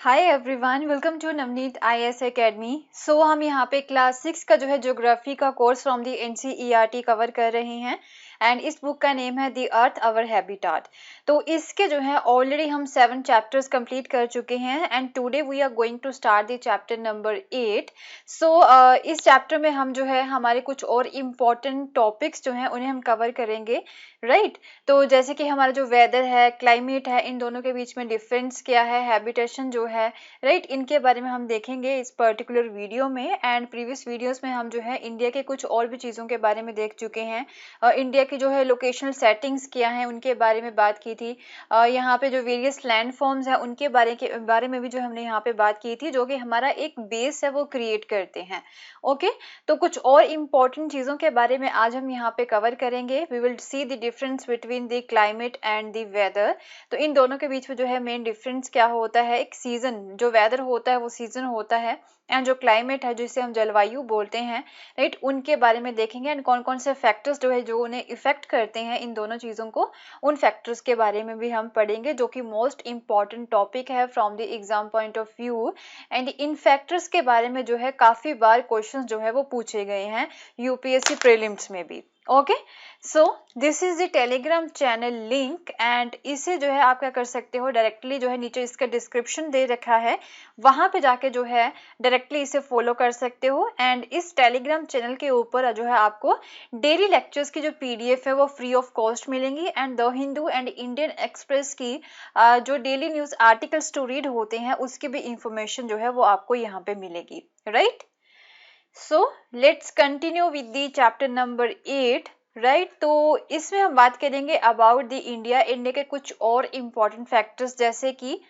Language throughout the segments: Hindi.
Hi everyone, welcome to Navneet IAS academy. हम यहाँ पे क्लास 6 का जो है ज्योग्राफी का course from the NCERT cover कर रहे हैं एंड इस बुक का नेम है द अर्थ आवर हैबिटाट। तो इसके जो है ऑलरेडी हम 7 चैप्टर्स कंप्लीट कर चुके हैं and today we are going to start the chapter number 8। इस चैप्टर में हम जो है हमारे कुछ और इम्पॉर्टेंट टॉपिक्स जो हैं उन्हें हम कवर करेंगे, राइट। तो जैसे कि हमारा जो वेदर है, क्लाइमेट है, इन दोनों के बीच में डिफरेंस क्या है, हैबिटेशन जो है, राइट, इनके बारे में हम देखेंगे इस पर्टिकुलर वीडियो में। एंड प्रीवियस वीडियोस में हम जो है इंडिया के कुछ और भी चीज़ों के बारे में देख चुके हैं। इंडिया की जो है लोकेशनल सेटिंग्स क्या हैं उनके बारे में बात की थी। यहाँ पे जो वेरियस लैंड फॉर्म्स हैं उनके बारे में भी जो हमने यहाँ पे बात की थी, जो कि हमारा एक बेस है वो क्रिएट करते हैं। ओके, तो कुछ और इम्पोर्टेंट चीज़ों के बारे में आज हम यहाँ पे कवर करेंगे। We will see the difference between the climate and the weather. तो इन दोनों के बीच में जो है मेन डिफरेंस क्या होता है, एक सीजन, जो वेदर होता है वो सीजन होता है एंड जो क्लाइमेट है जिसे हम जलवायु बोलते हैं, राइट, उनके बारे में देखेंगे एंड कौन कौन से फैक्टर्स जो है जो उन्हें इफेक्ट करते हैं इन दोनों चीज़ों को, उन फैक्टर्स के बारे में भी हम पढ़ेंगे, जो कि मोस्ट इंपॉर्टेंट टॉपिक है from the exam point of view. And in factors के बारे में जो है काफ़ी बार क्वेश्चंस जो है वो पूछे गए हैं यूपीएससी प्रीलिम्स में भी। Okay, so this is the Telegram channel link and इसे जो है आप क्या कर सकते हो, डायरेक्टली जो है नीचे इसका डिस्क्रिप्शन दे रखा है, वहां पे जाके जो है डायरेक्टली इसे फॉलो कर सकते हो। एंड इस टेलीग्राम चैनल के ऊपर जो है आपको डेली लेक्चर्स की जो पीडीएफ है वो फ्री ऑफ कॉस्ट मिलेंगी and the Hindu and Indian Express की जो daily news articles to read होते हैं उसकी भी इंफॉर्मेशन जो है वो आपको यहाँ पे मिलेगी, right. So let's continue with the chapter number 8, right. तो इसमें हम बात करेंगे अबाउट द इंडिया के कुछ और इम्पॉर्टेंट फैक्टर्स, जैसे कि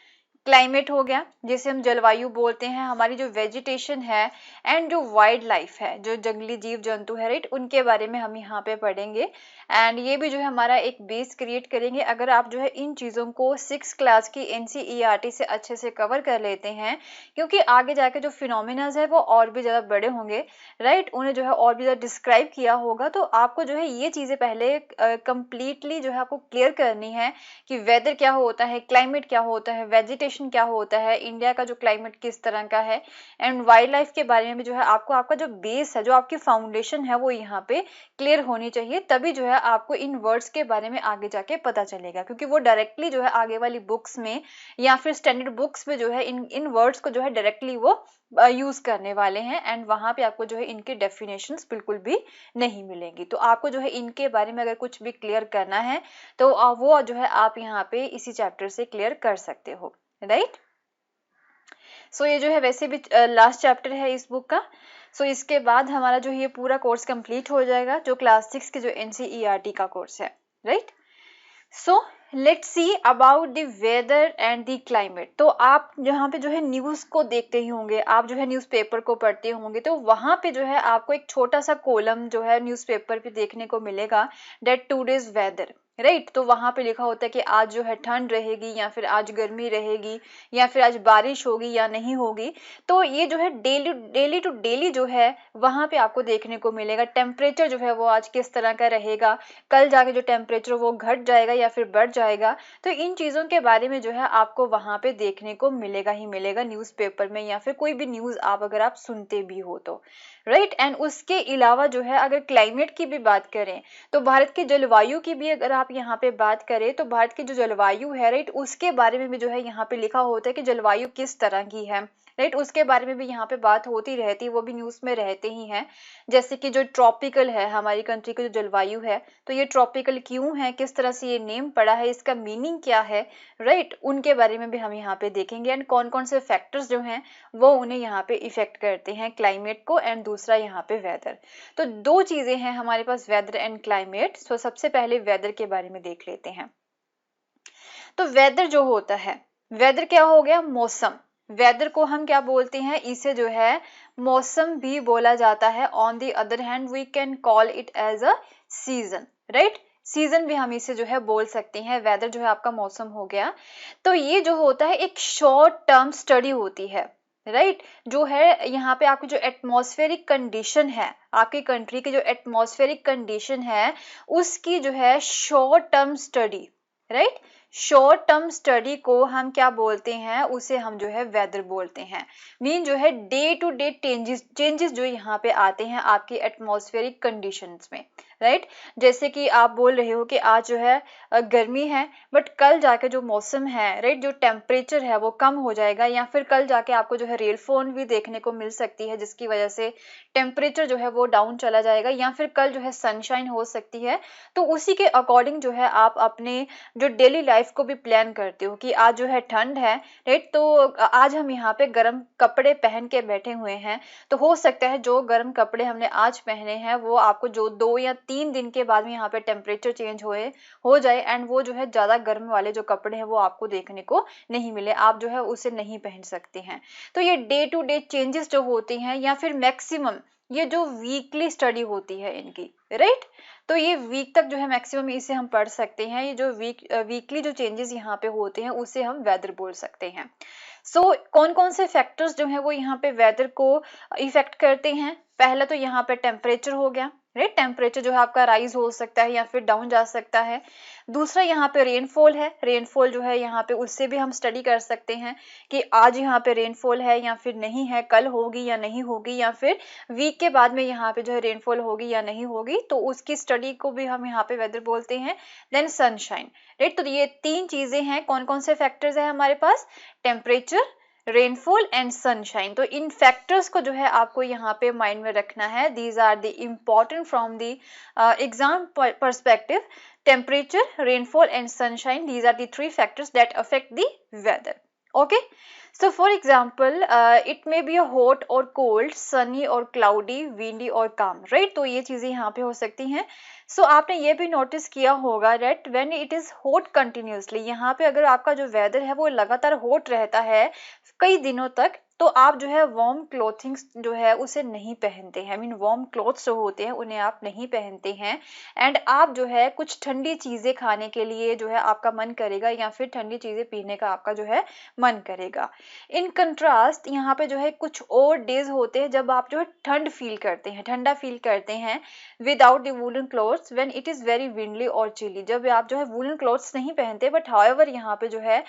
क्लाइमेट हो गया जिसे हम जलवायु बोलते हैं, हमारी जो वेजिटेशन है एंड जो वाइल्ड लाइफ है, जो जंगली जीव जंतु है, राइट, उनके बारे में हम यहाँ पे पढ़ेंगे एंड ये भी जो है हमारा एक बेस क्रिएट करेंगे। अगर आप जो है इन चीज़ों को 6 क्लास की एनसीईआरटी से अच्छे से कवर कर लेते हैं, क्योंकि आगे जाके जो फिनोमिनाज है वो और भी ज़्यादा बड़े होंगे, राइट, उन्हें जो है और भी ज़्यादा डिस्क्राइब किया होगा, तो आपको जो है ये चीज़ें पहले कंप्लीटली जो है आपको क्लियर करनी है कि वेदर क्या होता है, क्लाइमेट क्या होता है, वेजिटेशन क्या होता है, इंडिया का जो क्लाइमेट किस तरह का है एंड वाइल्ड लाइफ के बारे में भी जो है आपको आपका जो बेस है, जो आपकी फाउंडेशन है वो यहाँ पे क्लियर होनी चाहिए, तभी जो है आपको इन वर्ड्स के बारे में आगे जाके पता चलेगा, क्योंकि वो डायरेक्टली जो है आगे वाली बुक्स में या फिर स्टैंडर्ड बुक्स में जो है इन वर्ड्स को जो है डायरेक्टली वो यूज करने वाले हैं एंड वहां पे आपको जो है इनके डेफिनेशंस बिल्कुल भी नहीं मिलेंगी। तो आपको जो है इनके बारे में अगर कुछ भी क्लियर करना है तो वो जो है आप यहाँ पे इसी चैप्टर से क्लियर कर सकते हो, राइट। सो ये जो है वैसे भी लास्ट चैप्टर है इस बुक का। इसके बाद हमारा जो ये पूरा कोर्स कंप्लीट हो जाएगा, जो क्लास 6 के जो एनसीईआरटी का कोर्स है, right. So let's see about the weather and the climate. तो आप यहाँ पे जो है न्यूज़ को देखते ही होंगे, आप जो है न्यूज़पेपर को पढ़ते होंगे, तो वहाँ पे जो है आपको एक छोटा सा कॉलम जो है न्यूज़पेपर पे देखने को मिलेगा, दैट टुडेज वेदर, राइट। तो वहाँ पे लिखा होता है कि आज जो है ठंड रहेगी या फिर आज गर्मी रहेगी या फिर आज बारिश होगी या नहीं होगी। तो ये जो है डेली टू डेली जो है वहाँ पे आपको देखने को मिलेगा। टेम्परेचर जो है वो आज किस तरह का रहेगा, कल जाके जो टेम्परेचर वो घट जाएगा या फिर बढ़ जाएगा, तो इन चीज़ों के बारे में जो है आपको वहाँ पे देखने को मिलेगा ही मिलेगा न्यूज़पेपर में, या फिर कोई भी न्यूज़ आप अगर आप सुनते भी हो तो, राइट। एंड उसके अलावा जो है अगर क्लाइमेट की भी बात करें तो भारत की जलवायु की भी अगर आप यहाँ पे बात करें तो भारत की जो जलवायु है, राइट, उसके बारे में भी जो है यहाँ पे लिखा होता है कि जलवायु किस तरह की है, राइट, उसके बारे में भी यहाँ पे बात होती रहती है, वो भी न्यूज़ में रहते ही हैं। जैसे कि जो ट्रॉपिकल है हमारी कंट्री की जो जलवायु है, तो ये ट्रॉपिकल क्यों है, किस तरह से ये नेम पड़ा है, इसका मीनिंग क्या है, राइट, उनके बारे में भी हम यहाँ पे देखेंगे एंड कौन कौन से फैक्टर्स जो हैं वो उन्हें यहाँ पे इफेक्ट करते हैं क्लाइमेट को, एंड दूसरा यहाँ पे वेदर। तो दो चीजें हैं हमारे पास, वेदर एंड क्लाइमेट। सो सबसे पहले वेदर के बारे में देख लेते हैं। तो वेदर जो होता है, वेदर क्या हो गया, मौसम। वेदर को हम क्या बोलते हैं, इसे जो है मौसम भी बोला जाता है। On the other hand we can call it as a season, right, season भी हम इसे जो है बोल सकते हैं। वेदर जो है आपका मौसम हो गया। तो ये जो होता है एक शॉर्ट टर्म स्टडी होती है, राइट, जो है यहाँ पे आपकी जो एटमॉस्फेरिक कंडीशन है, आपकी कंट्री की जो एटमॉस्फेरिक कंडीशन है उसकी जो है short term study, right, short term study को हम क्या बोलते हैं, उसे हम जो है वेदर बोलते हैं। मीन जो है डे टू डे चेंजेस जो यहाँ पे आते हैं आपकी एटमॉस्फेरिक कंडीशंस में, राइट। जैसे कि आप बोल रहे हो कि आज जो है गर्मी है, बट कल जाके जो मौसम है, राइट, जो टेम्परेचर है वो कम हो जाएगा, या फिर कल जाके आपको जो है रेनफॉल भी देखने को मिल सकती है, जिसकी वजह से टेम्परेचर जो है वो डाउन चला जाएगा, या फिर कल जो है सनशाइन हो सकती है। तो उसी के अकॉर्डिंग जो है आप अपने जो डेली लाइफ को भी प्लान करते हो कि आज जो है ठंड है, राइट, तो आज हम यहाँ पे गर्म कपड़े पहन के बैठे हुए हैं। तो हो सकता है जो गर्म कपड़े हमने आज पहने हैं वो आपको जो 2 या 3 दिन के बाद में यहाँ पे टेम्परेचर चेंज हो जाए, एंड वो जो है ज्यादा गर्म वाले जो कपड़े हैं वो आपको देखने को नहीं मिले, आप जो है उसे नहीं पहन सकते हैं। तो ये डे टू डे चेंजेस जो होती हैं, या फिर मैक्सिमम ये जो वीकली स्टडी होती है इनकी, राइट, तो ये वीक तक जो है मैक्सिमम इसे हम पढ़ सकते हैं। ये जो वीकली जो चेंजेस यहाँ पे होते हैं उसे हम वेदर बोल सकते हैं। सो कौन कौन से फैक्टर्स जो है वो यहाँ पे वेदर को इफेक्ट करते हैं। पहला तो यहाँ पे टेम्परेचर हो गया, राइट, टेम्परेचर जो है आपका राइज हो सकता है या फिर डाउन जा सकता है। दूसरा यहाँ पे रेनफॉल है, रेनफॉल जो है यहाँ पे उससे भी हम स्टडी कर सकते हैं कि आज यहाँ पे रेनफॉल है या फिर नहीं है, कल होगी या नहीं होगी, या फिर वीक के बाद में यहाँ पे जो है रेनफॉल होगी या नहीं होगी, तो उसकी स्टडी को भी हम यहाँ पे वेदर बोलते हैं। देन सनशाइन, राइट, तो ये 3 चीजें हैं। कौन कौन से फैक्टर्स है हमारे पास, टेम्परेचर, रेनफॉल एंड सनशाइन। तो इन फैक्टर्स को जो है आपको यहाँ पे माइंड में रखना है। These are the important from the exam perspective. temperature, rainfall and sunshine, these are the 3 factors that affect the weather. Okay, so for example it may be a hot or cold, sunny or cloudy, windy or calm, right, तो ये चीजें यहाँ पे हो सकती हैं। सो आपने ये भी नोटिस किया होगा that when it is hot continuously, यहाँ पे अगर आपका जो वेदर है वो लगातार हॉट रहता है कई दिनों तक, तो आप जो है वार्म क्लोथिंग्स जो है उसे नहीं पहनते हैं। मीन वार्म क्लोथ्स जो होते हैं उन्हें आप नहीं पहनते हैं, एंड आप जो है कुछ ठंडी चीजें खाने के लिए जो है आपका मन करेगा, या फिर ठंडी चीजें पीने का आपका जो है मन करेगा। इन कंट्रास्ट यहाँ पे जो है कुछ और डेज होते हैं जब आप जो है ठंड फील करते हैं, ठंडा फील करते हैं without the woollen clothes, when it is very windy और चिली। जब आप जो है वूलन क्लोथ्स नहीं पहनते, बट हाउएवर यहाँ पे जो है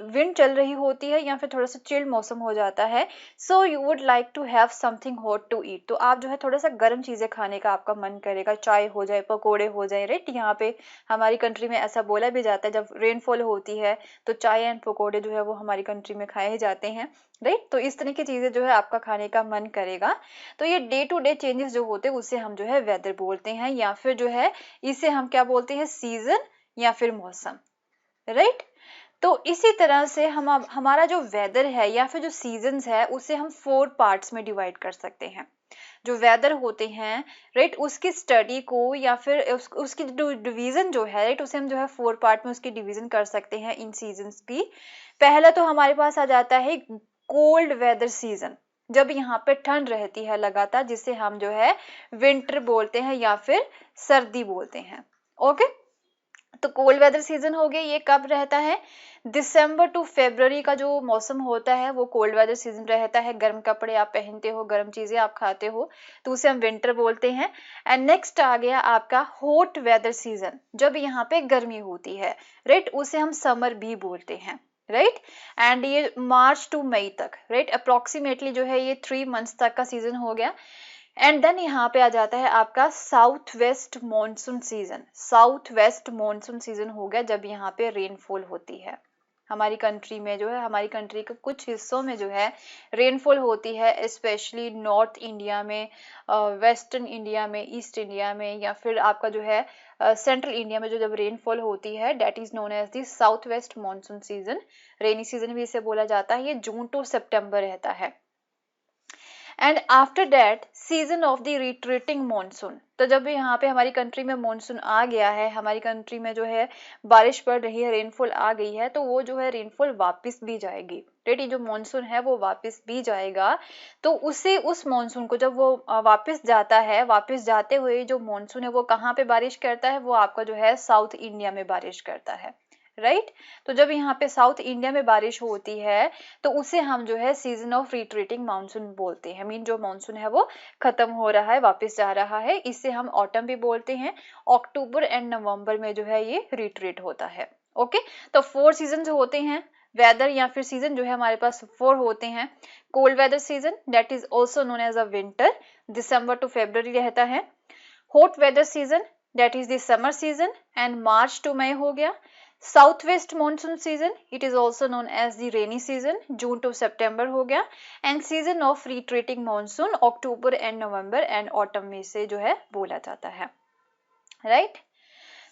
विंड चल रही होती है या फिर थोड़ा सा चिल्ड मौसम हो जाता है, so you would like to have something hot to eat, तो आप जो है थोड़ा सा गर्म चीजें खाने का आपका मन करेगा, चाय हो जाए, पकोड़े हो जाए, राइट। यहाँ पे हमारी कंट्री में ऐसा बोला भी जाता है जब रेनफॉल होती है तो चाय एंड पकोड़े जो है वो हमारी कंट्री में खाए जाते हैं, राइट। तो इस तरह की चीजें जो है आपका खाने का मन करेगा। तो ये डे टू डे चेंजेस जो होते हैं उसे हम जो है वेदर बोलते हैं, या फिर जो है इसे हम क्या बोलते हैं, सीजन या फिर मौसम, राइट। तो इसी तरह से हम हमारा जो वेदर है या फिर जो सीजन्स है उसे हम 4 पार्ट्स में डिवाइड कर सकते हैं। जो वेदर होते हैं, राइट, उसकी स्टडी को या फिर उसकी डिवीजन जो है, राइट, उसे हम जो है 4 पार्ट में उसकी डिवीजन कर सकते हैं इन सीजन्स की। पहला तो हमारे पास आ जाता है कोल्ड वेदर सीजन, जब यहाँ पे ठंड रहती है लगातार, जिसे हम जो है विंटर बोलते हैं या फिर सर्दी बोलते हैं। ओके, तो कोल्ड वेदर सीजन हो गया, ये कब रहता है, दिसंबर टू फरवरी का जो मौसम होता है वो कोल्ड वेदर सीजन रहता है। गर्म कपड़े आप पहनते हो, गर्म चीजें आप खाते हो, तो उसे हम विंटर बोलते हैं। एंड नेक्स्ट आ गया आपका हॉट वेदर सीजन, जब यहाँ पे गर्मी होती है, राइट, उसे हम समर भी बोलते हैं, राइट। एंड ये मार्च टू मई तक, राइट, अप्रोक्सीमेटली जो है ये 3 मंथ्स तक का सीजन हो गया। एंड देन यहाँ पे आ जाता है आपका south west monsoon season. South west monsoon season हो गया जब यहाँ पे रेनफॉल होती है। हमारी कंट्री में जो है, हमारी कंट्री के कुछ हिस्सों में जो है रेनफॉल होती है, स्पेशली नॉर्थ इंडिया में, वेस्टर्न इंडिया में, ईस्ट इंडिया में, या फिर आपका जो है सेंट्रल इंडिया में जो जब रेनफॉल होती है, that is known as the south west monsoon season. Rainy season भी इसे बोला जाता है। ये जून टू सितंबर रहता है। And after that season of the retreating monsoon, तो जब यहाँ पे हमारी कंट्री में मॉनसून आ गया है, हमारी कंट्री में जो है बारिश पड़ रही है, रेनफॉल आ गई है, तो वो जो है रेनफॉल वापस भी जाएगी, राइट। ये जो मॉनसून है वो वापस भी जाएगा। तो उसे उस मॉनसून को जब वो वापस जाता है, वापस जाते हुए जो मॉनसून है वो कहाँ पे बारिश करता है, वो आपका जो है साउथ इंडिया में बारिश करता है, राइट। तो जब यहाँ पे साउथ इंडिया में बारिश होती है तो उसे हम जो है सीजन ऑफ रिट्रीटिंग मानसून बोलते हैं। मीन जो मानसून है वो खत्म हो रहा है, वापस जा रहा है, इसे हम ऑटम भी बोलते हैं। अक्टूबर एंड नवंबर में जो है ये रिट्रीट होता है। ओके, तो 4 सीजन होते हैं, वेदर या फिर सीजन जो है हमारे पास 4 होते हैं। Cold weather season that is also known as a winter, December to February रहता है। Hot weather season that is the summer season and March to May हो गया। South west monsoon season it is also known as the rainy season, June to September हो गया। And season of retreating monsoon October and November and autumn में से जो है बोला जाता है, right.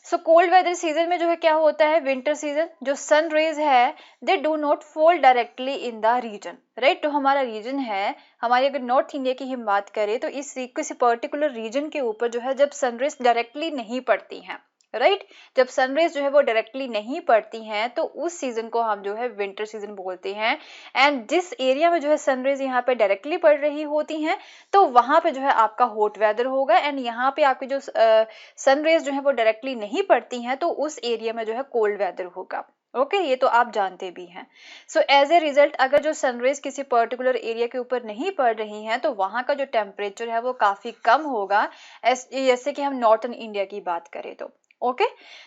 So cold weather season में जो है क्या होता है, विंटर सीजन, जो सन रेज है they do not fall directly in the region, right. तो हमारा रीजन है, हमारी अगर नॉर्थ इंडिया की हम बात करें तो इस किसी पर्टिकुलर रीजन के ऊपर जो है जब सनरेज डायरेक्टली नहीं पड़ती हैं, राइट, जब सनरेज जो है वो डायरेक्टली नहीं पड़ती हैं तो उस सीजन को हम जो है विंटर सीजन बोलते हैं। एंड जिस एरिया में जो है सनरेज यहाँ पे डायरेक्टली पड़ रही होती हैं तो वहां पे जो है आपका हॉट वेदर होगा। एंड यहाँ पे आपकी जो सनरेज जो है वो डायरेक्टली नहीं पड़ती हैं तो उस एरिया में जो है कोल्ड वेदर होगा। ओके ये तो आप जानते भी हैं। सो एज ए रिजल्ट अगर जो सनरेज किसी पर्टिकुलर एरिया के ऊपर नहीं पड़ रही हैं तो वहां का जो टेम्परेचर है वो काफी कम होगा, जैसे कि हम नॉर्थन इंडिया की बात करें तो। ओके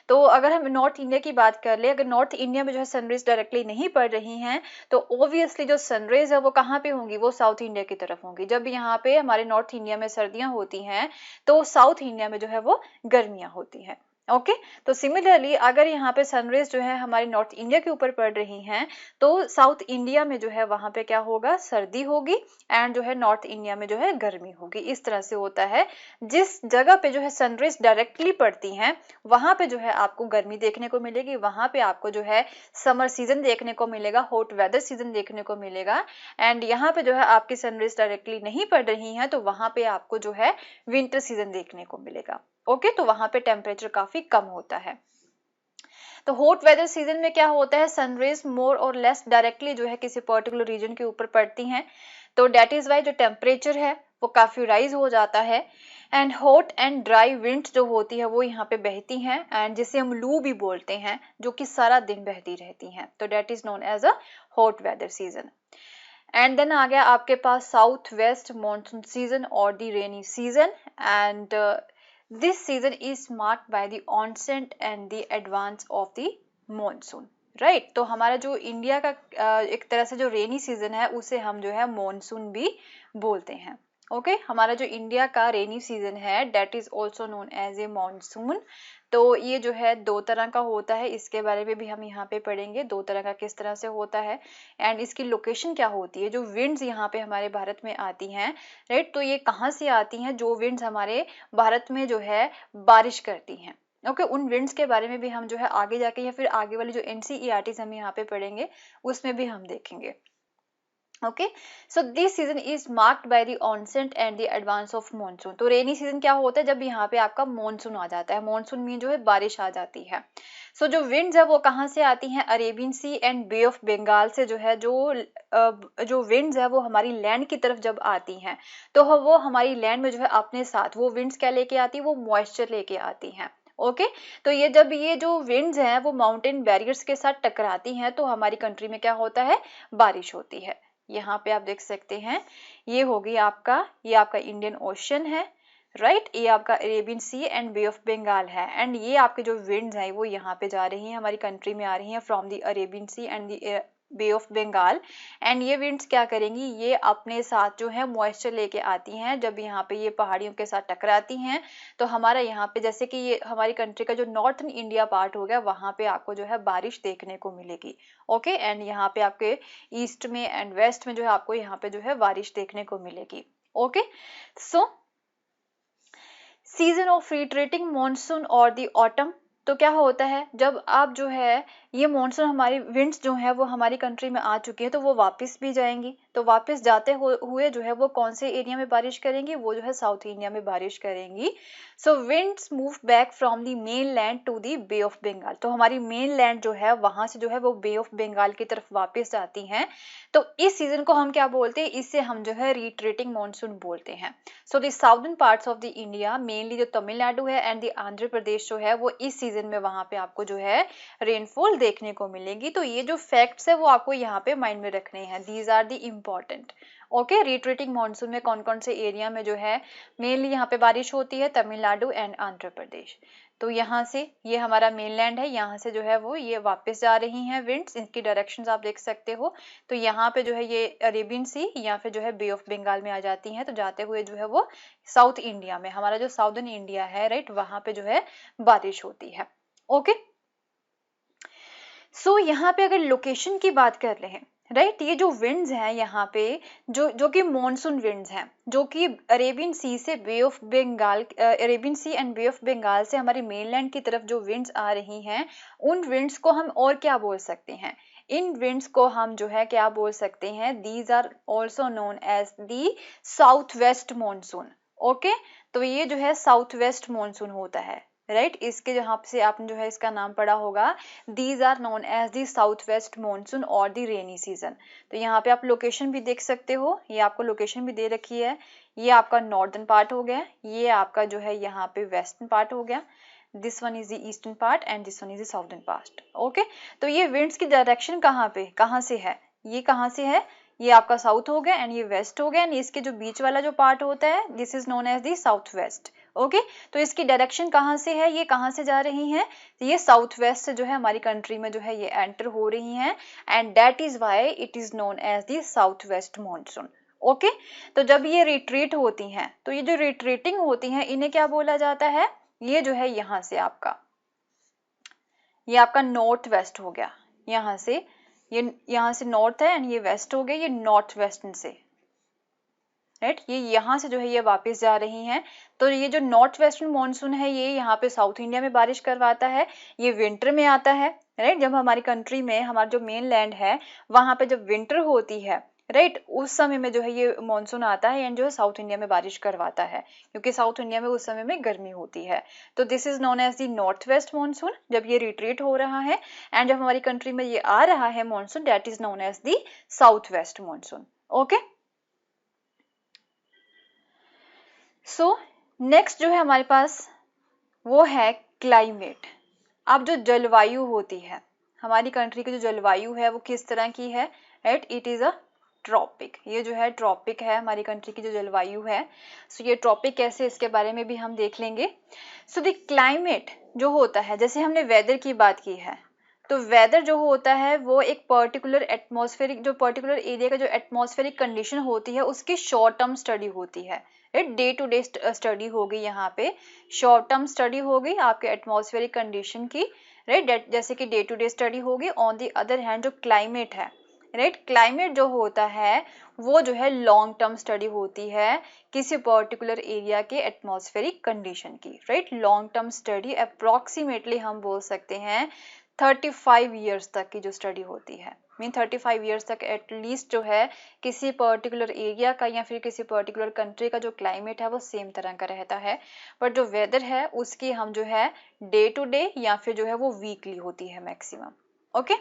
तो अगर हम नॉर्थ इंडिया की बात कर ले, अगर नॉर्थ इंडिया में जो है सनरेज डायरेक्टली नहीं पड़ रही हैं तो ऑब्वियसली जो सनरेज है वो कहाँ पे होंगी, वो साउथ इंडिया की तरफ होंगी। जब यहाँ पे हमारे नॉर्थ इंडिया में सर्दियां होती हैं तो साउथ इंडिया में जो है वो गर्मियां होती हैं। ओके तो सिमिलरली अगर यहाँ पे सनरेज जो है हमारे नॉर्थ इंडिया के ऊपर पड़ रही हैं तो साउथ इंडिया में जो है वहां पे क्या होगा, सर्दी होगी। एंड जो है नॉर्थ इंडिया में जो है गर्मी होगी। इस तरह से होता है, जिस जगह पे जो है सनरेज डायरेक्टली पड़ती हैं वहां पे जो है आपको गर्मी देखने को मिलेगी, वहां पे आपको जो है समर सीजन देखने को मिलेगा, हॉट वेदर सीजन देखने को मिलेगा। एंड यहाँ पे जो है आपकी सनरेज डायरेक्टली नहीं पड़ रही हैं तो वहां पे आपको जो है विंटर सीजन देखने को मिलेगा। ओके तो वहां पे टेम्परेचर काफी कम होता है। तो हॉट वेदर सीजन में क्या होता है, सनरेज मोर और लेस डायरेक्टली जो है किसी पर्टिकुलर रीजन के ऊपर पड़ती हैं तो डेट इज वाई जो टेम्परेचर है वो काफी राइज हो जाता है। And hot and dry wind जो होती है वो यहाँ पे बहती हैं एंड जिसे हम लू भी बोलते हैं, जो कि सारा दिन बहती रहती हैं, तो that is known as a hot weather season. And then आ गया आपके पास साउथ वेस्ट मॉनसून सीजन और the rainy season. And this season is marked by the onset and the advance of the monsoon, right. तो हमारा जो इंडिया का एक तरह से जो रेनी सीजन है उसे हम जो है मॉनसून भी बोलते हैं। ओके हमारा जो इंडिया का रेनी सीजन है that is also known as a monsoon. तो ये जो है दो तरह का होता है, इसके बारे में भी हम यहाँ पे पढ़ेंगे दो तरह का किस तरह से होता है एंड इसकी लोकेशन क्या होती है। जो विंड्स यहाँ पे हमारे भारत में आती हैं, राइट, तो ये कहाँ से आती हैं, जो विंड्स हमारे भारत में जो है बारिश करती हैं। ओके उन विंड्स के बारे में भी हम जो है आगे जाके या फिर आगे वाली जो एनसीईआरटी हम यहाँ पे पढ़ेंगे उसमें भी हम देखेंगे। Okay so this season is marked by the onset and the advance of monsoon. तो रेनी सीजन क्या होता है, जब यहाँ पे आपका मॉनसून आ जाता है, मॉनसून में जो है बारिश आ जाती है। सो जो विंड्स है वो कहाँ से आती हैं, Arabian Sea and Bay of Bengal से जो है जो विंड्स है वो हमारी लैंड की तरफ जब आती हैं तो वो हमारी लैंड में जो है अपने साथ वो विंड्स क्या लेके आती है, वो मॉइस्चर लेके आती हैं। ओके तो ये जब ये जो विंड्स हैं वो माउंटेन बैरियर्स के साथ टकराती हैं तो हमारी कंट्री में क्या होता है, बारिश होती है। यहाँ पे आप देख सकते हैं ये होगी आपका, ये आपका इंडियन ओशन है, राइट, ये आपका Arabian Sea and Bay of Bengal है। एंड ये आपके जो विंड्स हैं वो यहाँ पे जा रही हैं, हमारी कंट्री में आ रही हैं from the Arabian Sea and the Bay of Bengal. And ये विंड्स क्या करेंगी, ये अपने साथ जो है मॉइस्चर लेके आती हैं। जब यहाँ पे ये पहाड़ियों के साथ टकराती हैं तो हमारा यहाँ पे जैसे कि ये हमारी कंट्री का जो नॉर्थन इंडिया पार्ट हो गया वहां पे आपको जो है बारिश देखने को मिलेगी। ओके एंड यहाँ पे आपके ईस्ट में एंड वेस्ट में जो है आपको यहाँ पे जो है बारिश देखने को मिलेगी। Okay so season of retreating monsoon और द ऑटम, तो क्या होता है जब आप जो है ये मॉनसून हमारी विंड्स जो है वो हमारी कंट्री में आ चुकी है तो वो वापस भी जाएंगी, तो वापस जाते हुए जो है वो कौन से एरिया में बारिश करेंगी, वो जो है साउथ इंडिया में बारिश करेंगी। So winds move back from the mainland to the Bay of Bengal, तो हमारी मेन लैंड जो है वहां से जो है वो बे ऑफ बंगाल की तरफ वापस जाती हैं। तो इस सीजन को हम क्या बोलते हैं, इससे हम जो है रिट्रीटिंग मॉनसून बोलते हैं। So the southern parts of the India mainly जो तमिलनाडु है एंड द आंध्र प्रदेश जो है वो इस सीजन में वहां पे आपको जो है रेनफॉल देखने को मिलेगी। तो ये जो फैक्ट्स है वो आपको यहाँ पे माइंड में रखने हैं, these are the important. Okay, retreating monsoon में कौन कौन से एरिया में जो है मेनली यहाँ पे बारिश होती है, तमिलनाडु एंड आंध्र प्रदेश। तो यहाँ से ये हमारा मेनलैंड है, यहाँ से जो है वो ये वापस जा रही हैं विंड्स, इनकी डायरेक्शंस आप देख सकते हो। तो यहाँ पे जो है ये अरेबियन सी या फिर जो है बे ऑफ बंगाल में आ जाती हैं, तो जाते हुए जो है वो साउथ इंडिया में, हमारा जो साउदर्न इंडिया है राइट, वहां पे जो है बारिश होती है। ओके, सो यहाँ पे अगर लोकेशन की बात कर रहे हैं राइट, ये जो विंड्स हैं यहाँ पे जो कि मॉनसून विंड्स हैं, जो कि अरेबियन सी से Bay of Bengal, Arabian Sea and Bay of Bengal से हमारी मेनलैंड की तरफ जो विंड्स आ रही हैं, उन विंड्स को हम और क्या बोल सकते हैं, इन विंड्स को हम जो है क्या बोल सकते हैं, these are also known as the south west monsoon. Okay, तो ये जो है साउथ वेस्ट मॉनसून होता है राइट, इसके जहाँ से आपने जो है इसका नाम पढ़ा होगा, these are known as the south west monsoon और दी रेनी सीजन। तो यहाँ पे आप लोकेशन भी देख सकते हो, ये आपको लोकेशन भी दे रखी है, ये आपका नॉर्दर्न पार्ट हो गया, ये आपका जो है यहाँ पे वेस्टर्न पार्ट हो गया, this one is the eastern part and this one is the southern part. Okay, तो ये विंड्स की डायरेक्शन कहाँ पे कहाँ से है, ये कहाँ से है, ये आपका साउथ हो गया एंड ये वेस्ट हो गया, एंड इसके जो बीच वाला जो पार्ट होता है this is known as the south west. Okay, तो इसकी डायरेक्शन कहाँ से है, ये कहाँ से जा रही हैं, तो ये साउथ वेस्ट से जो है हमारी कंट्री में जो है ये एंटर हो रही हैं, and that is why it is known as the south west monsoon. Okay, तो जब ये रिट्रीट होती हैं, तो ये जो रिट्रीटिंग होती हैं इन्हें क्या बोला जाता है, ये जो है यहाँ से आपका, ये आपका नॉर्थ वेस्ट हो गया, यहाँ से ये यहाँ से नॉर्थ है एंड ये वेस्ट हो गया, ये नॉर्थ वेस्टर्न से राइट, ये यहाँ से जो है ये वापस जा रही हैं। तो ये जो नॉर्थ वेस्टर्न मानसून है ये यहाँ पे साउथ इंडिया में बारिश करवाता है, ये विंटर में आता है राइट, जब हमारी कंट्री में हमारा जो मेन लैंड है वहां पे जब विंटर होती है राइट, उस समय में जो है ये मानसून आता है एंड जो है साउथ इंडिया में बारिश करवाता है, क्योंकि साउथ इंडिया में उस समय में गर्मी होती है। तो this is known as the north west monsoon, जब ये रिट्रीट हो रहा है एंड जब हमारी कंट्री में ये आ रहा है monsoon, that is known as the south west monsoon. Okay, so next जो है हमारे पास वो है क्लाइमेट। अब जो जलवायु होती है हमारी कंट्री की, जो जलवायु है वो किस तरह की है right, it is a tropic, ये जो है ट्रॉपिक है हमारी कंट्री की जो जलवायु है। सो ये ट्रॉपिक कैसे, इसके बारे में भी हम देख लेंगे। सो द क्लाइमेट जो होता है, जैसे हमने वेदर की बात की है, तो वेदर जो होता है वो एक पर्टिकुलर एटमॉस्फेरिक, जो पर्टिकुलर एरिया का जो एटमॉस्फेरिक कंडीशन होती है उसकी शॉर्ट टर्म स्टडी होती है right, day to day study होगी, यहाँ पे शॉर्ट टर्म स्टडी होगी आपके एटमॉस्फेरिक कंडीशन की राइट, जैसे कि डे टू डे स्टडी होगी। ऑन दी अदर हैंड जो क्लाइमेट है राइट, क्लाइमेट जो होता है वो जो है लॉन्ग टर्म स्टडी होती है किसी पर्टिकुलर एरिया के एटमॉस्फेरिक कंडीशन की right, long term study approximately हम बोल सकते हैं 35 ईयर्स तक की जो स्टडी होती है, मीन 35 ईयर्स तक एटलीस्ट जो है किसी पर्टिकुलर एरिया का या फिर किसी पर्टिकुलर कंट्री का जो क्लाइमेट है वो सेम तरह का रहता है, बट जो वेदर है उसकी हम जो है डे टू डे या फिर जो है वो वीकली होती है maximum. Okay,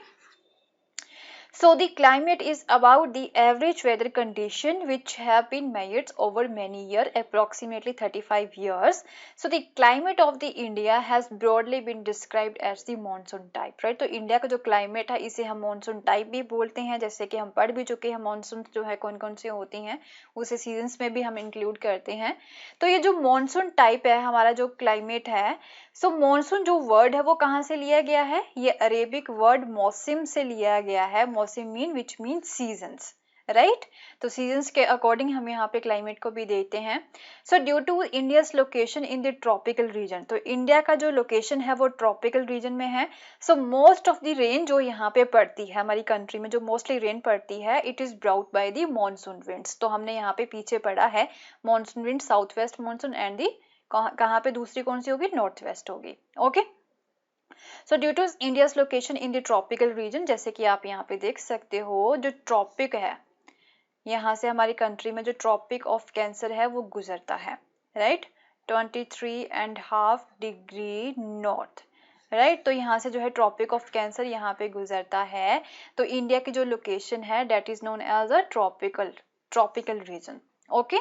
so the climate is about the average weather condition which have been measured over many years, approximately 35 years. So the climate of the India has broadly been described as the monsoon type, right? तो इंडिया का जो क्लाइमेट है इसे हम मॉनसून टाइप भी बोलते हैं, जैसे कि हम पढ़ भी चुके हैं मॉनसून जो है कौन कौन सी होती हैं, उसे सीजन्स में भी हम इंक्लूड करते हैं। तो ये जो मॉनसून टाइप है हमारा जो क्लाइमेट है, सो मॉनसून जो वर्ड है वो कहाँ से लिया गया है, ये अरेबिक वर्ड मौसम से लिया गया है, मौसम mean which mean seasons right, तो सीजन्स के अकॉर्डिंग हम यहाँ पे क्लाइमेट को भी देते हैं। So due to India's location in the tropical region, तो इंडिया का जो लोकेशन है वो ट्रॉपिकल रीजन में है। So most of the rain जो यहाँ पे पड़ती है हमारी कंट्री में, जो मोस्टली रेन पड़ती है, it is brought by the monsoon winds. तो हमने यहाँ पे पीछे पढ़ा है monsoon wind, south west monsoon and the कहाँ पे दूसरी कौन सी होगी, नॉर्थ वेस्ट होगी। Okay, so due to India's location in the tropical region, जैसे कि आप यहाँ पे देख सकते हो जो ट्रॉपिक है, यहाँ से हमारी कंट्री में जो ट्रॉपिक ऑफ कैंसर है वो गुजरता है राइट, 23.5 डिग्री नॉर्थ राइट, तो यहाँ से जो है ट्रॉपिक ऑफ कैंसर यहाँ पे गुजरता है। तो इंडिया की जो लोकेशन है that is known as a tropical region. Okay,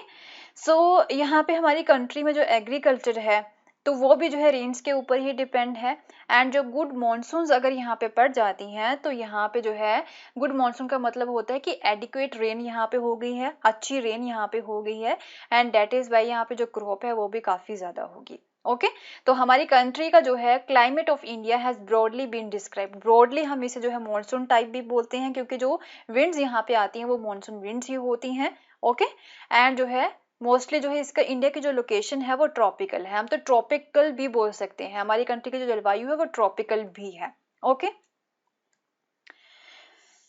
so यहाँ पे हमारी कंट्री में जो एग्रीकल्चर है तो वो भी जो है रेन्स के ऊपर ही डिपेंड है। एंड जो गुड मॉनसून्स अगर यहाँ पे पड़ जाती हैं तो यहाँ पे जो है गुड मॉनसून का मतलब होता है कि एडिक्वेट रेन यहाँ पे हो गई है, अच्छी रेन यहाँ पे हो गई है, एंड दैट इज वाई यहाँ पे जो क्रॉप है वो भी काफी ज्यादा होगी। ओके तो हमारी कंट्री का जो है climate of India has broadly been describe. Broadly हम इसे जो है मॉनसून टाइप भी बोलते हैं क्योंकि जो विंड्स यहाँ पे आती हैं वो मॉनसून विंड्स ही होती हैं। ओके एंड जो है मोस्टली जो है इसका इंडिया की जो लोकेशन है वो ट्रॉपिकल है, हम तो ट्रॉपिकल भी बोल सकते हैं, हमारी कंट्री की जो जलवायु है वो ट्रॉपिकल भी है। Okay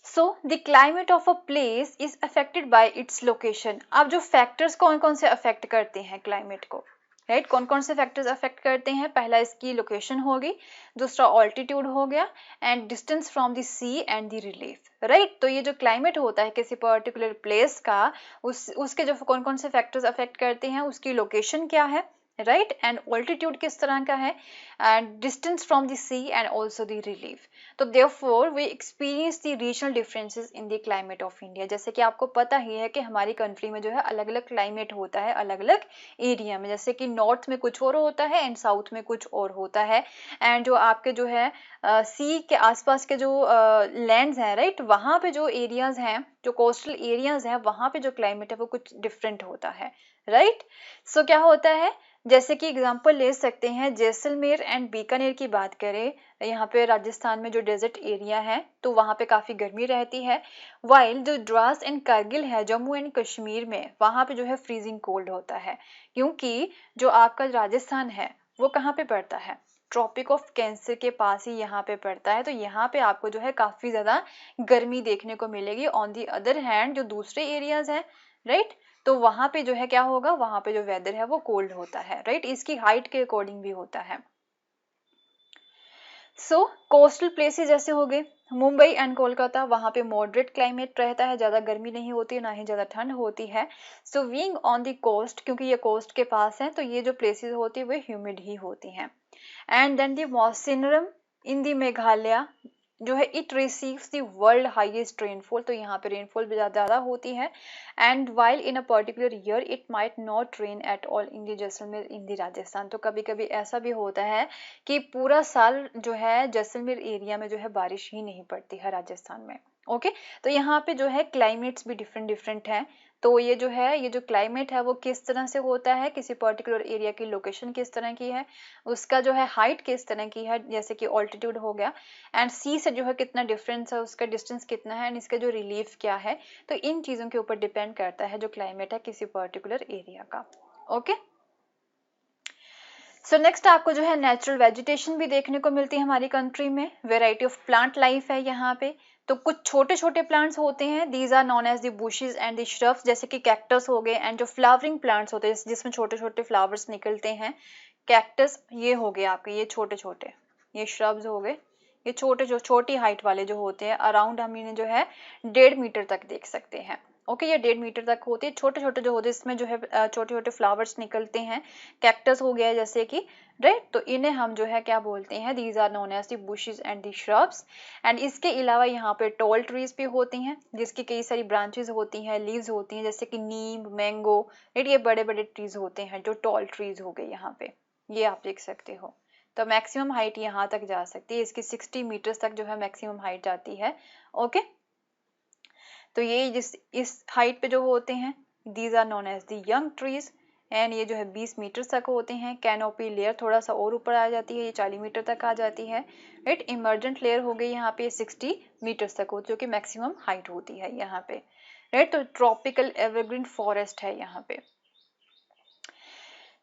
so the climate of a place is affected by its location. अब जो फैक्टर्स कौन कौन से अफेक्ट करते हैं क्लाइमेट को, राइट कौन कौन से फैक्टर्स अफेक्ट करते हैं, पहला इसकी लोकेशन होगी, दूसरा ऑल्टीट्यूड हो गया, and distance from the sea and the relief, right. तो ये जो क्लाइमेट होता है किसी पर्टिकुलर प्लेस का, उसके जो कौन कौन से फैक्टर्स अफेक्ट करते हैं, उसकी लोकेशन क्या है, राइट, एंड ऑल्टीट्यूड किस तरह का है, and distance from the sea and also the relief. तो therefore we experience the regional differences in the climate of India. जैसे कि आपको पता ही है कि हमारी कंट्री में जो है अलग अलग क्लाइमेट होता है अलग अलग एरिया में, जैसे कि नॉर्थ में कुछ और होता है एंड साउथ में कुछ और होता है, एंड जो आपके जो है सी के आसपास के जो लैंड्स हैं, राइट, वहाँ पे जो एरियाज हैं, जो कोस्टल एरियाज हैं, वहाँ पे जो क्लाइमेट है वो कुछ डिफरेंट होता है, राइट। सो क्या होता है, जैसे कि एग्जांपल ले सकते हैं जैसलमेर एंड बीकानेर की बात करें, यहाँ पे राजस्थान में जो डेजर्ट एरिया है तो वहाँ पे काफ़ी गर्मी रहती है, वाइल जो द्रास एंड कारगिल है जम्मू एंड कश्मीर में, वहाँ पे जो है फ्रीजिंग कोल्ड होता है, क्योंकि जो आपका राजस्थान है वो कहाँ पे पड़ता है, ट्रॉपिक ऑफ कैंसर के पास ही यहाँ पे पड़ता है, तो यहाँ पे आपको जो है काफ़ी ज़्यादा गर्मी देखने को मिलेगी। ऑन दी अदर हैंड जो दूसरे एरियाज हैं, राइट, तो वहां पे जो है क्या होगा, वहां पे जो वेदर है वो कोल्ड होता है, राइट, इसकी हाइट के अकॉर्डिंग भी होता है। सो कोस्टल प्लेसेस जैसे हो गए मुंबई एंड कोलकाता, वहां पे मॉडरेट क्लाइमेट रहता है, ज्यादा गर्मी नहीं होती ना ही ज्यादा ठंड होती है। So being on the coast, क्योंकि ये कोस्ट के पास है तो ये जो प्लेसेस होती है वो ह्यूमिड ही होती हैं। And then the Mawsynram in the Meghalaya जो है it receives the world highest rainfall, तो यहाँ पे रेनफॉल भी ज़्यादा होती है, and while in a particular year it might not rain at all in the Jaisalmer in the Rajasthan. तो कभी कभी ऐसा भी होता है कि पूरा साल जो है जैसलमेर एरिया में जो है बारिश ही नहीं पड़ती है राजस्थान में। ओके तो यहाँ पे जो है क्लाइमेट्स भी डिफरेंट डिफरेंट हैं। तो ये जो है ये जो क्लाइमेट है वो किस तरह से होता है, किसी पर्टिकुलर एरिया की लोकेशन किस तरह की है, उसका जो है हाइट किस तरह की है, जैसे कि ऑल्टीट्यूड हो गया, एंड सी से जो है कितना डिफरेंस है, उसका डिस्टेंस कितना है, एंड इसका जो रिलीफ क्या है, तो इन चीज़ों के ऊपर डिपेंड करता है जो क्लाइमेट है किसी पर्टिकुलर एरिया का। ओके सो नेक्स्ट आपको जो है नेचुरल वेजिटेशन भी देखने को मिलती है हमारी कंट्री में, वेराइटी ऑफ प्लांट लाइफ है यहाँ पे। तो कुछ छोटे छोटे प्लांट्स होते हैं, these are known as the bushes and the shrubs, जैसे कि कैक्टस हो गए, एंड जो फ्लावरिंग प्लांट्स होते हैं जिसमें छोटे छोटे फ्लावर्स निकलते हैं, कैक्टस ये हो गए आपके, ये छोटे छोटे ये श्रब्स हो गए, ये छोटे जो छोटी हाइट वाले जो होते हैं अराउंड हम इन्हें जो है 1.5 मीटर तक देख सकते हैं। ओके ये 1.5 मीटर तक होते हैं, छोटे छोटे जो होते हैं इसमें जो है छोटे छोटे फ्लावर्स निकलते हैं, कैक्टस हो गया जैसे कि, राइट, तो इन्हें हम जो है क्या बोलते हैं, these are known as the bushes and the shrubs. And इसके अलावा यहाँ पे टॉल ट्रीज भी होती हैं जिसकी कई सारी ब्रांचेस होती हैं, लीव्स होती हैं, जैसे कि नीम, मैंगो, राइट, ये बड़े बड़े ट्रीज होते हैं जो टॉल ट्रीज हो गए यहाँ पे, ये आप देख सकते हो। तो मैक्सिमम हाइट यहाँ तक जा सकती है, इसकी 60 मीटर्स तक जो है मैक्सिमम हाइट जाती है। ओके तो ये इस हाइट पे जो होते हैं these are known as the young trees, and ये जो है 20 मीटर तक होते हैं। कैनोपी लेयर थोड़ा सा और ऊपर आ जाती है, ये 40 मीटर तक आ जाती है, राइट। इमर्जेंट लेयर हो गई यहाँ पे 60 मीटर तक हो, जो कि मैक्सिमम हाइट होती है यहाँ पे, राइट। तो ट्रॉपिकल एवरग्रीन फॉरेस्ट है यहाँ पे।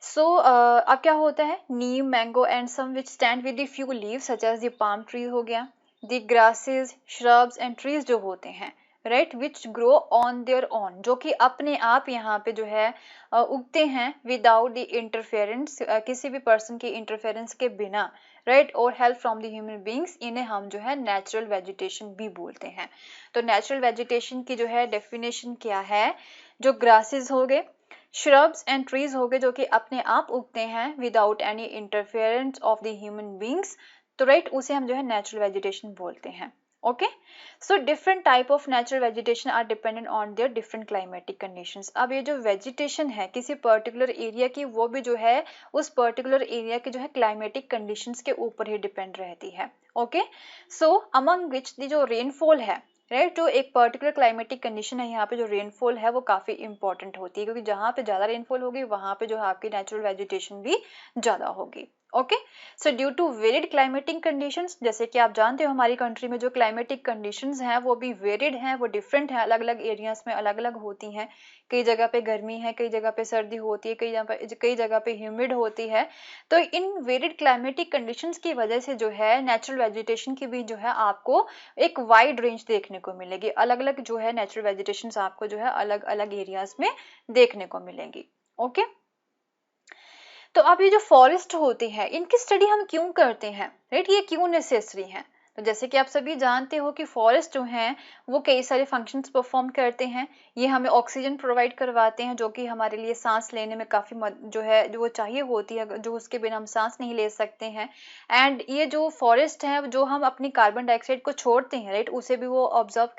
सो अब क्या होता है, neem, mango and some which stand with the few leaves such as the palm tree हो गया, the grasses, shrubs and trees जो होते हैं, right, which grow on their own, जो कि अपने आप यहाँ पे जो है उगते हैं विदाउट द इंटरफेरेंस, किसी भी पर्सन के इंटरफेरेंस के बिना, राइट, और help from the human beings, इन्हें हम जो है नेचुरल वेजिटेशन भी बोलते हैं। तो नेचुरल वेजिटेशन की जो है डेफिनेशन क्या है, जो ग्रासेस हो गए, श्रब्स एंड ट्रीज हो गए जो कि अपने आप उगते हैं without any interference of the human beings, तो राइट उसे हम जो है नेचुरल वेजिटेशन बोलते हैं। Okay. So different type of natural vegetation are dependent on their different climatic conditions. अब ये जो वेजिटेशन है किसी पर्टिकुलर एरिया की, वो भी जो है उस पर्टिकुलर एरिया के जो है क्लाइमेटिक कंडीशंस के ऊपर ही डिपेंड रहती है। ओके। सो अमंग विच दी जो रेनफॉल है, राइट, जो एक पर्टिकुलर क्लाइमेटिक कंडीशन है, यहाँ पे जो रेनफॉल है वो काफी इंपॉर्टेंट होती है, क्योंकि जहाँ पे ज्यादा रेनफॉल होगी वहां पे जो है आपकी नेचुरल वेजिटेशन भी ज्यादा होगी। Okay. So due to varied climatic conditions, जैसे कि आप जानते हो हमारी कंट्री में जो क्लाइमेटिक कंडीशंस हैं वो भी वेरिड हैं, वो डिफरेंट हैं, अलग अलग एरियाज में अलग अलग होती हैं। कई जगह पे गर्मी है, कई जगह पे सर्दी होती है, कई जगह पे ह्यूमिड होती है। तो इन वेरिड क्लाइमेटिक कंडीशंस की वजह से जो है नेचुरल वेजिटेशन की भी जो है आपको एक वाइड रेंज देखने को मिलेगी। अलग अलग जो है नेचुरल वेजिटेशन आपको जो है अलग अलग एरियाज में देखने को मिलेंगी। ओके। तो अब ये जो फॉरेस्ट होती है इनकी स्टडी हम क्यों करते हैं, राइट, ये क्यों नेसेसरी है? तो जैसे कि आप सभी जानते हो कि फॉरेस्ट जो हैं वो कई सारे फंक्शंस परफॉर्म करते हैं। ये हमें ऑक्सीजन प्रोवाइड करवाते हैं, जो कि हमारे लिए सांस लेने में काफ़ी जो है जो वो चाहिए होती है, जो उसके बिना हम सांस नहीं ले सकते हैं। एंड ये जो फॉरेस्ट है जो हम अपनी कार्बन डाइऑक्साइड को छोड़ते हैं, राइट, उसे भी वो एब्जॉर्ब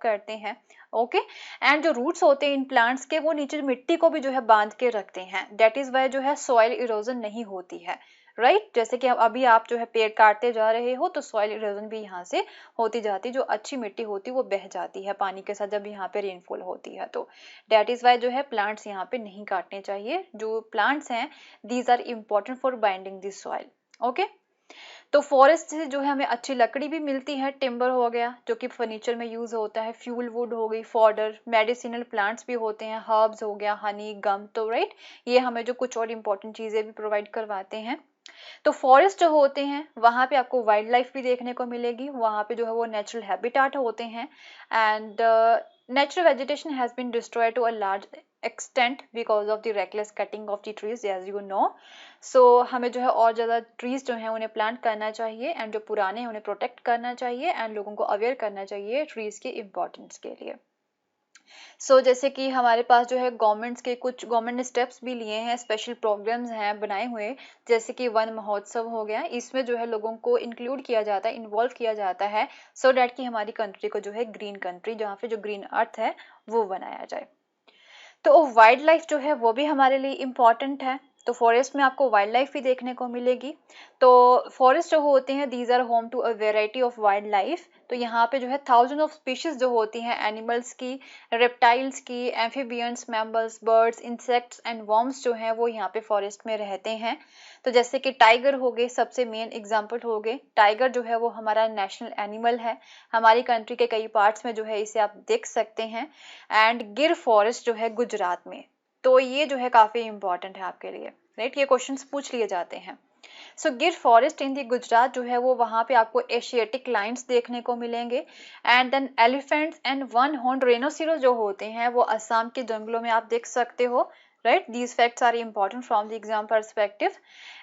करते हैं। ओके। एंड जो रूट्स होते हैं इन प्लांट्स के वो नीचे मिट्टी को भी जो है बांध के रखते हैं। दैट इज वाई जो है सॉइल इरोजन नहीं होती है, राइट। जैसे कि अभी आप जो है पेड़ काटते जा रहे हो तो सॉइल इरोजन भी यहाँ से होती जाती, जो अच्छी मिट्टी होती वो बह जाती है पानी के साथ जब यहाँ पे रेनफॉल होती है। तो दैट इज वाई जो है प्लांट्स यहाँ पे नहीं काटने चाहिए। जो प्लांट्स हैं these are important for binding this soil. Okay. तो फॉरेस्ट से जो है हमें अच्छी लकड़ी भी मिलती है, टिम्बर हो गया जो कि फर्नीचर में यूज होता है, फ्यूल वुड हो गई, फॉडर, मेडिसिनल प्लांट्स भी होते हैं, हर्ब्स हो गया, हनी, गम, तो राइट ये हमें जो कुछ और इम्पोर्टेंट चीजें भी प्रोवाइड करवाते हैं। तो फॉरेस्ट जो होते हैं वहां पे आपको वाइल्ड लाइफ भी देखने को मिलेगी, वहां पे जो है वो नेचुरल हैबिटाट होते हैं। And natural vegetation has been destroyed to a large extent because of the reckless cutting of the trees, as you know. So हमें जो है और ज़्यादा ट्रीज जो हैं उन्हें प्लांट करना चाहिए, एंड जो पुराने हैं उन्हें प्रोटेक्ट करना चाहिए, एंड लोगों को अवेयर करना चाहिए ट्रीज के इम्पोर्टेंस के लिए। जैसे कि हमारे पास जो है गवर्नमेंट ने स्टेप्स भी लिए हैं, स्पेशल प्रोग्राम्स हैं बनाए हुए, जैसे कि वन महोत्सव हो गया, इसमें जो है लोगों को इंक्लूड किया जाता है, इन्वॉल्व किया जाता है, सो डैट कि हमारी कंट्री को जो है ग्रीन कंट्री, जहाँ पे जो ग्रीन अर्थ है वो बनाया जाए। तो वाइल्ड लाइफ जो है वो भी हमारे लिए इम्पॉर्टेंट है। तो फॉरेस्ट में आपको वाइल्ड लाइफ भी देखने को मिलेगी। तो फॉरेस्ट जो होते हैं these are home to a variety of wildlife. तो यहाँ पे जो है थाउजेंड ऑफ स्पीशीज जो होती हैं एनिमल्स की, रेप्टाइल्स की, amphibians, mammals, birds, insects and worms जो हैं वो यहाँ पे फॉरेस्ट में रहते हैं। तो जैसे कि टाइगर हो गए, सबसे मेन एग्जाम्पल हो गए, टाइगर जो है वो हमारा नेशनल एनिमल है, हमारी कंट्री के कई पार्ट्स में जो है इसे आप देख सकते हैं। एंड गिर फॉरेस्ट जो है गुजरात में, तो ये जो है काफी इंपॉर्टेंट है आपके लिए, राइट, ये क्वेश्चंस पूछ लिए जाते हैं। गिर फॉरेस्ट इन दी गुजरात जो है वो वहां पे आपको एशियाटिक लाइन्स देखने को मिलेंगे। And then elephants and one horn rhinoceros जो होते हैं वो असम के जंगलों में आप देख सकते हो, right, these facts are important from the exam perspective.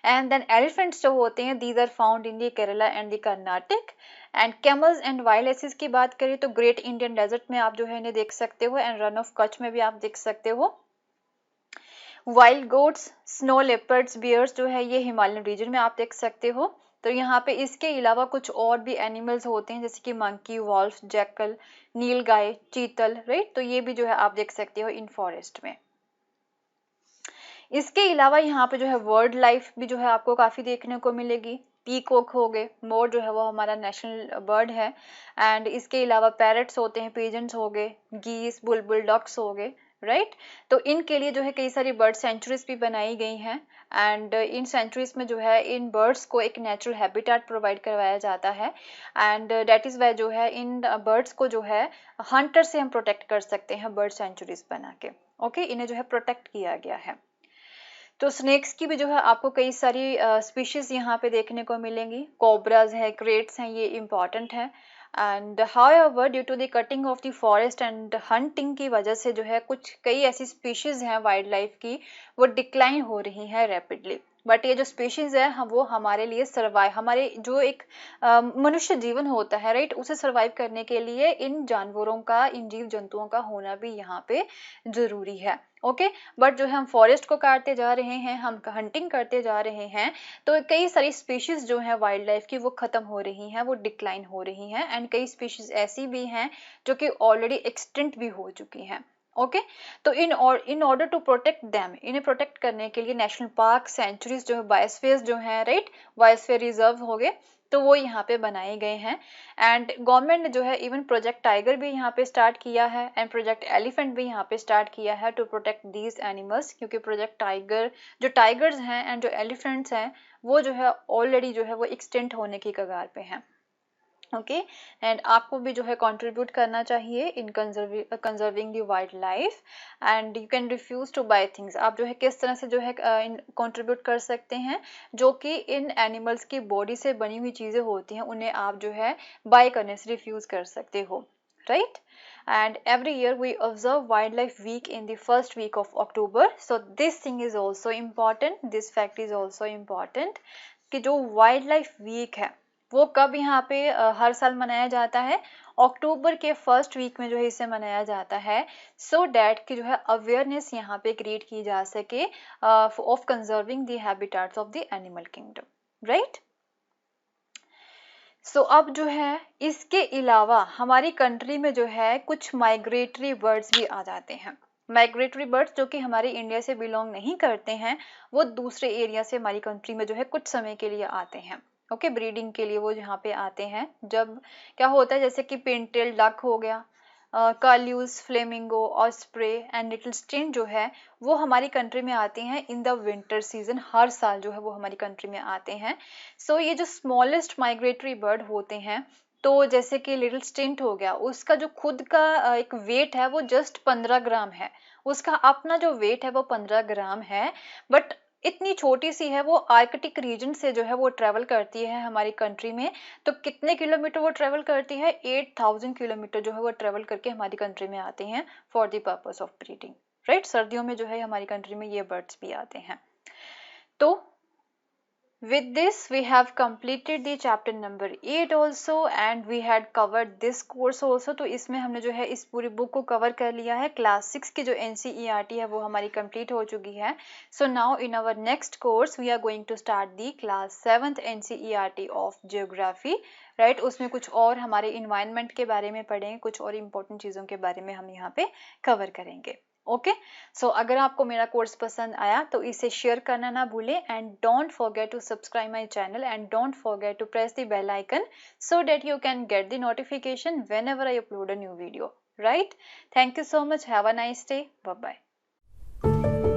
And then elephants जो होते हैं these are found in the Kerala and the Karnataka. And camels and wild asses की बात करें तो ग्रेट इंडियन डेजर्ट में आप जो है इन्हें देख सकते हो, एंड रन ऑफ कच्छ में भी आप देख सकते हो। Wild goats, snow leopards, bears जो है ये हिमालयन रीजन में आप देख सकते हो। तो यहाँ पे इसके अलावा कुछ और भी एनिमल्स होते हैं, जैसे कि मंकी, वॉल्फ, जैकल, नीलगाय, चीतल, राइट, तो ये भी जो है आप देख सकते हो इन फॉरेस्ट में। इसके अलावा यहाँ पे जो है वर्ल्ड लाइफ भी जो है आपको काफी देखने को मिलेगी। पीकॉक हो गए, मोर जो है वो हमारा नेशनल बर्ड है। एंड इसके अलावा पैरट्स होते हैं, पिजन्स हो गए, गीस, बुलबुल, डक्स हो गए, राइट। तो इनके लिए जो है कई सारी बर्ड सेंचुरीज भी बनाई गई हैं। एंड इन सेंचुरीज में जो है इन बर्ड्स को एक नेचुरल हैबिटेट प्रोवाइड करवाया जाता है। एंड दैट इज वाई जो है इन बर्ड्स को जो है हंटर से हम प्रोटेक्ट कर सकते हैं बर्ड सेंचुरीज बना के। ओके, इन्हें जो है प्रोटेक्ट किया गया है। तो स्नेक्स की भी जो है आपको कई सारी स्पीशीज यहाँ पे देखने को मिलेंगी, कोबराज है, क्रेट्स हैं, ये इंपॉर्टेंट है। And however due to the cutting of the forest and hunting की वजह से जो है कुछ कई ऐसी स्पीशीज हैं वाइल्ड लाइफ की वो डिक्लाइन हो रही हैं रैपिडली। बट ये जो स्पीशीज है हम वो हमारे लिए सर्वाइव, हमारे जो एक मनुष्य जीवन होता है राइट, उसे सर्वाइव करने के लिए इन जानवरों का, इन जीव जंतुओं का होना भी यहाँ पे जरूरी है। ओके बट जो है हम फॉरेस्ट को काटते जा रहे हैं, हम हंटिंग करते जा रहे हैं, तो कई सारी स्पीशीज जो है वाइल्ड लाइफ की वो खत्म हो रही हैं, वो डिक्लाइन हो रही हैं, एंड कई स्पीशीज ऐसी भी हैं जो कि ऑलरेडी एक्सटिंक्ट भी हो चुकी हैं। ओके तो in order to protect them, इन्हें प्रोटेक्ट करने के लिए नेशनल पार्क, सेंचुरीज जो है, बायोस्फीयर्स जो है राइट, बायोस्फीयर रिजर्व हो गए, तो वो यहाँ पे बनाए गए हैं। एंड गवर्नमेंट ने जो है इवन प्रोजेक्ट टाइगर भी यहाँ पे स्टार्ट किया है, एंड प्रोजेक्ट एलिफेंट भी यहाँ पे स्टार्ट किया है टू प्रोटेक्ट दीज एनिमल्स, क्योंकि प्रोजेक्ट टाइगर, जो टाइगर्स हैं एंड जो एलिफेंट्स हैं वो जो है ऑलरेडी जो है वो एक्सटेंट होने की कगार पे हैं। ओके एंड आपको भी जो है कंट्रीब्यूट करना चाहिए in conserving the wildlife, and you can refuse to buy things, आप जो है किस तरह से जो है कंट्रीब्यूट कर सकते हैं, जो कि इन एनिमल्स की बॉडी से बनी हुई चीजें होती हैं उन्हें आप जो है बाय करने से रिफ्यूज कर सकते हो, right. And every year we observe wildlife week in the first week of October, so this thing is also important, this fact is also important कि जो वाइल्ड लाइफ वीक है वो कब यहाँ पे हर साल मनाया जाता है, अक्टूबर के फर्स्ट वीक में जो है इसे मनाया जाता है, सो डैट कि जो है अवेयरनेस यहाँ पे क्रिएट की जा सके of conserving the habitats of the animal kingdom, right. So अब जो है इसके अलावा हमारी कंट्री में जो है कुछ माइग्रेटरी बर्ड्स भी आ जाते हैं। माइग्रेटरी बर्ड्स जो कि हमारे इंडिया से बिलोंग नहीं करते हैं, वो दूसरे एरिया से हमारी कंट्री में जो है कुछ समय के लिए आते हैं। ओके ब्रीडिंग के लिए वो यहाँ पे आते हैं। जब क्या होता है जैसे कि पिनटेल डक हो गया, कर्ल्यूस, फ्लेमिंगो, ऑस्प्रे एंड लिटिल स्टिन जो है वो हमारी कंट्री में आते हैं इन द विंटर सीजन, हर साल जो है वो हमारी कंट्री में आते हैं। सो ये जो स्मॉलेस्ट माइग्रेटरी बर्ड होते हैं, तो जैसे कि लिटिल स्टिंट हो गया, उसका जो खुद का एक वेट है वो जस्ट 15 ग्राम है, उसका अपना जो वेट है वो 15 ग्राम है, बट इतनी छोटी सी है, वो आर्कटिक रीजन से जो है वो ट्रेवल करती है हमारी कंट्री में। तो कितने किलोमीटर वो ट्रेवल करती है, 8000 किलोमीटर जो है वो ट्रेवल करके हमारी कंट्री में आते हैं for the purpose of breeding, right. सर्दियों में जो है हमारी कंट्री में ये बर्ड्स भी आते हैं। तो with this we have completed the chapter number 8 also, and we had covered this course also। तो इसमें हमने जो है इस पूरी बुक को कवर कर लिया है। क्लास 6 की जो NCERT है वो हमारी कंप्लीट हो चुकी है। So now in our next course we are going to start the class 7th NCERT of geography, right. उसमें कुछ और हमारे इन्वायरमेंट के बारे में पढ़ेंगे, कुछ और इम्पोर्टेंट चीज़ों के बारे में हम यहाँ पे कवर करेंगे। ओके सो अगर आपको मेरा कोर्स पसंद आया तो इसे शेयर करना ना भूलें, and don't forget to subscribe my channel, and don't forget to press the bell icon so that you can get the notification whenever I upload a new video, right? Thank you so much. Have a nice day. Bye bye.